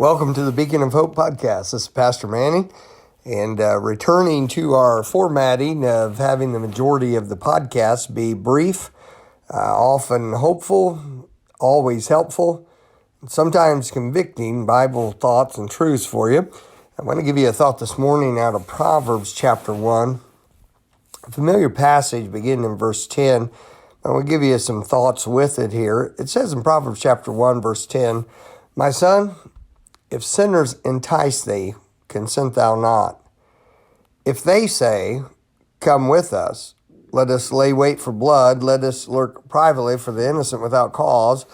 Welcome to the Beacon of Hope podcast. This is Pastor Manny, and returning to our formatting of having the majority of the podcast be brief, often hopeful, always helpful, and sometimes convicting Bible thoughts and truths for you. I want to give you a thought this morning out of Proverbs chapter 1, a familiar passage beginning in verse 10. I want to give you some thoughts with it here. It says in Proverbs chapter 1, verse 10, "My son, if sinners entice thee, consent thou not. If they say, come with us, let us lay wait for blood, let us lurk privately for the innocent without cause,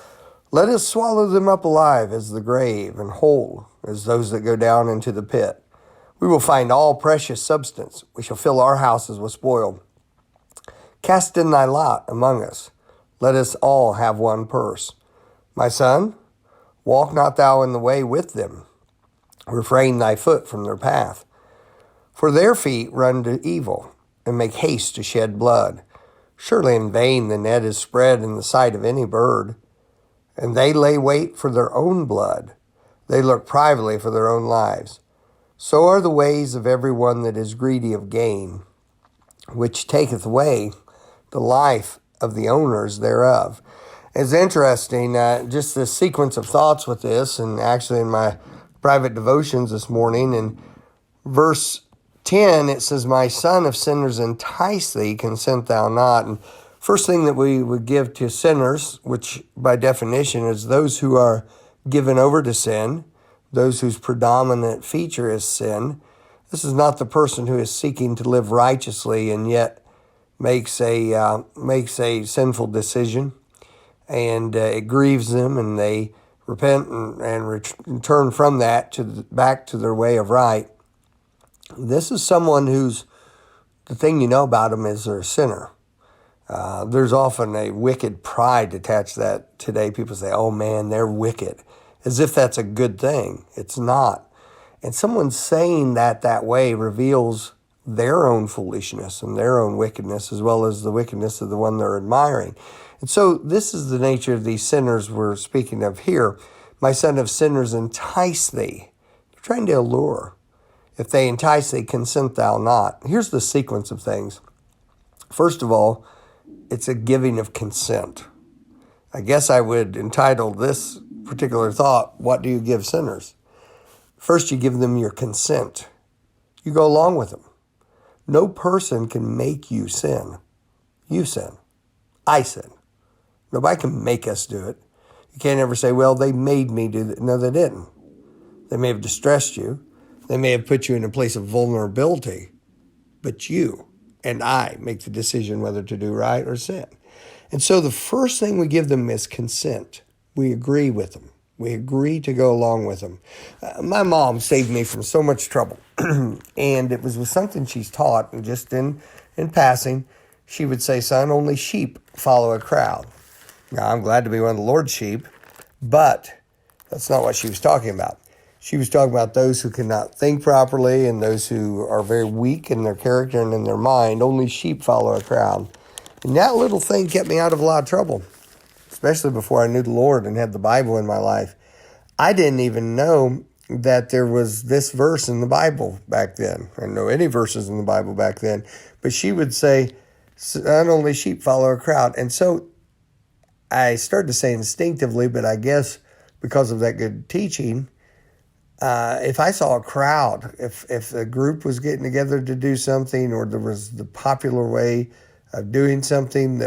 let us swallow them up alive as the grave, and whole as those that go down into the pit. We will find all precious substance. We shall fill our houses with spoil. Cast in thy lot among us. Let us all have one purse. My son, walk not thou in the way with them. Refrain thy foot from their path. For their feet run to evil, and make haste to shed blood. Surely in vain the net is spread in the sight of any bird. And they lay wait for their own blood. They lurk privately for their own lives. So are the ways of every one that is greedy of gain, which taketh away the life of the owners thereof." It's interesting, just this sequence of thoughts with this, and actually in my private devotions this morning, in verse 10, it says, "My son, if sinners entice thee, consent thou not." And first thing that we would give to sinners, which by definition is those who are given over to sin, those whose predominant feature is sin. This is not the person who is seeking to live righteously and yet makes a sinful decision. And it grieves them, and they repent and return from that back to their way of right. This is someone who's, the thing you know about them is they're a sinner. There's often a wicked pride attached to that today. People say, oh man, they're wicked, as if that's a good thing. It's not. And someone saying that way reveals their own foolishness and their own wickedness, as well as the wickedness of the one they're admiring. And so this is the nature of these sinners we're speaking of here. My son, if sinners entice thee, they're trying to allure. If they entice thee, consent thou not. Here's the sequence of things. First of all, it's a giving of consent. I guess I would entitle this particular thought, what do you give sinners? First, you give them your consent. You go along with them. No person can make you sin. You sin. I sin. Nobody can make us do it. You can't ever say, well, they made me do that. No, they didn't. They may have distressed you. They may have put you in a place of vulnerability. But you and I make the decision whether to do right or sin. And so the first thing we give them is consent. We agree with them. We agree to go along with them. My mom saved me from so much trouble. And it was with something she's taught, and just in passing, she would say, son, only sheep follow a crowd. Now, I'm glad to be one of the Lord's sheep, but that's not what she was talking about. She was talking about those who cannot think properly and those who are very weak in their character and in their mind. Only sheep follow a crowd. And that little thing kept me out of a lot of trouble, especially before I knew the Lord and had the Bible in my life. I didn't even know that there was this verse in the Bible back then. I didn't know any verses in the Bible back then. But she would say, not only sheep follow a crowd. And so I started to say instinctively, but I guess because of that good teaching, if I saw a crowd, if a group was getting together to do something, or there was the popular way of doing something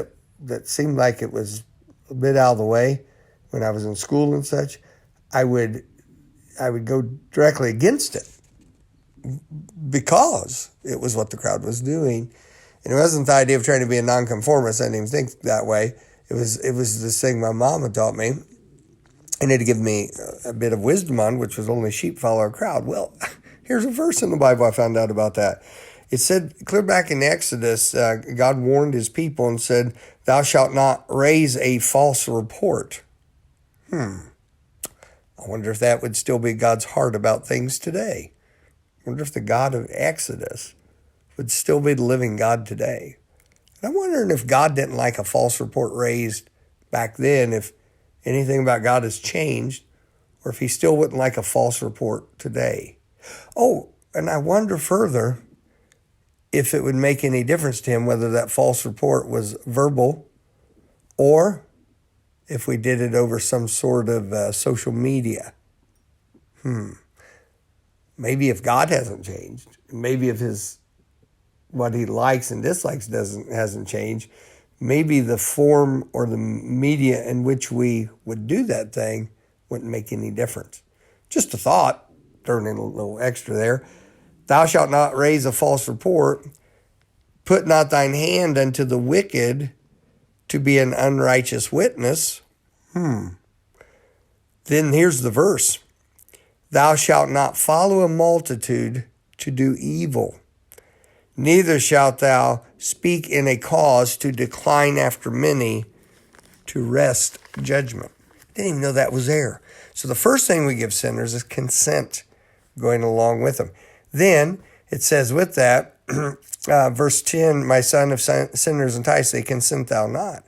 that seemed like it was a bit out of the way when I was in school and such, I would go directly against it because it was what the crowd was doing. And it wasn't the idea of trying to be a nonconformist. I didn't even think that way. It was this thing my mom had taught me, and it had given me a bit of wisdom on, which was only sheep follow a crowd. Well, here's a verse in the Bible I found out about that. It said, clear back in Exodus, God warned his people and said, thou shalt not raise a false report. I wonder if that would still be God's heart about things today. I wonder if the God of Exodus would still be the living God today. And I'm wondering if God didn't like a false report raised back then, if anything about God has changed, or if he still wouldn't like a false report today. Oh, and I wonder further if it would make any difference to him whether that false report was verbal or if we did it over some sort of social media. Maybe if God hasn't changed, maybe if what he likes and dislikes hasn't changed, maybe the form or the media in which we would do that thing wouldn't make any difference. Just a thought, throwing in a little extra there. Thou shalt not raise a false report. Put not thine hand unto the wicked to be an unrighteous witness. Then here's the verse. Thou shalt not follow a multitude to do evil. Neither shalt thou speak in a cause to decline after many, to wrest judgment. Didn't even know that was there. So the first thing we give sinners is consent going along with them. Then it says with that, verse 10, my son, if sinners entice thee, consent thou not.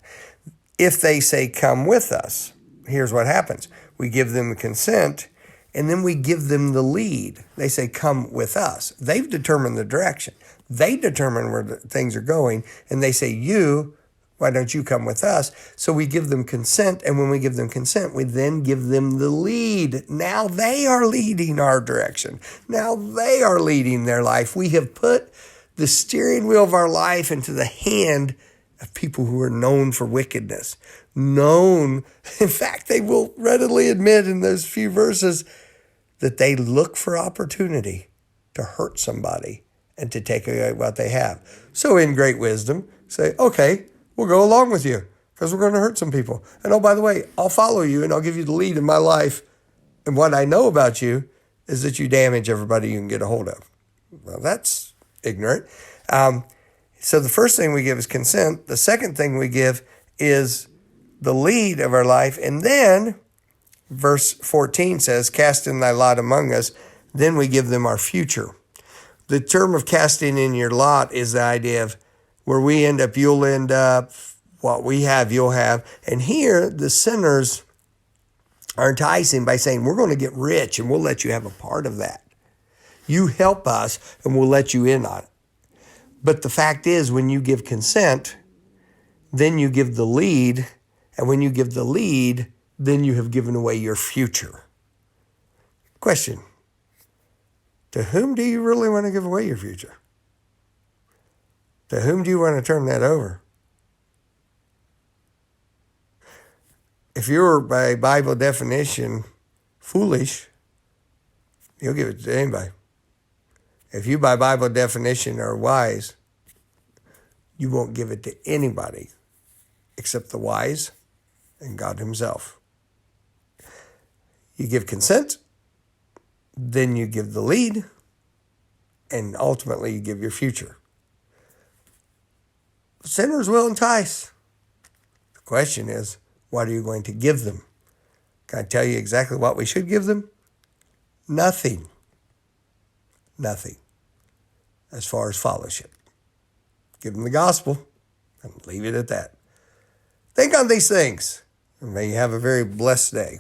If they say, come with us, here's what happens. We give them the consent, and then we give them the lead. They say, come with us. They've determined the direction. They determine where things are going, and they say, why don't you come with us? So we give them consent, and when we give them consent, we then give them the lead. Now they are leading our direction. Now they are leading their life. We have put the steering wheel of our life into the hand of people who are known for wickedness. In fact, they will readily admit in those few verses that they look for opportunity to hurt somebody and to take away what they have. So in great wisdom, say, okay, we'll go along with you because we're going to hurt some people. And oh, by the way, I'll follow you and I'll give you the lead in my life. And what I know about you is that you damage everybody you can get a hold of. Well, that's ignorant. So the first thing we give is consent. The second thing we give is the lead of our life. And then verse 14 says, cast in thy lot among us. Then we give them our future. The term of casting in your lot is the idea of where we end up, you'll end up. What we have, you'll have. And here, the sinners are enticing by saying, we're going to get rich and we'll let you have a part of that. You help us and we'll let you in on it. But the fact is, when you give consent, then you give the lead. And when you give the lead, then you have given away your future. Question. To whom do you really want to give away your future? To whom do you want to turn that over? If you're, by Bible definition, foolish, you'll give it to anybody. If you, by Bible definition, are wise, you won't give it to anybody except the wise and God himself. You give consent, then you give the lead, and ultimately you give your future. Sinners will entice. The question is, what are you going to give them? Can I tell you exactly what we should give them? Nothing. Nothing. As far as fellowship. Give them the gospel and leave it at that. Think on these things, and may you have a very blessed day.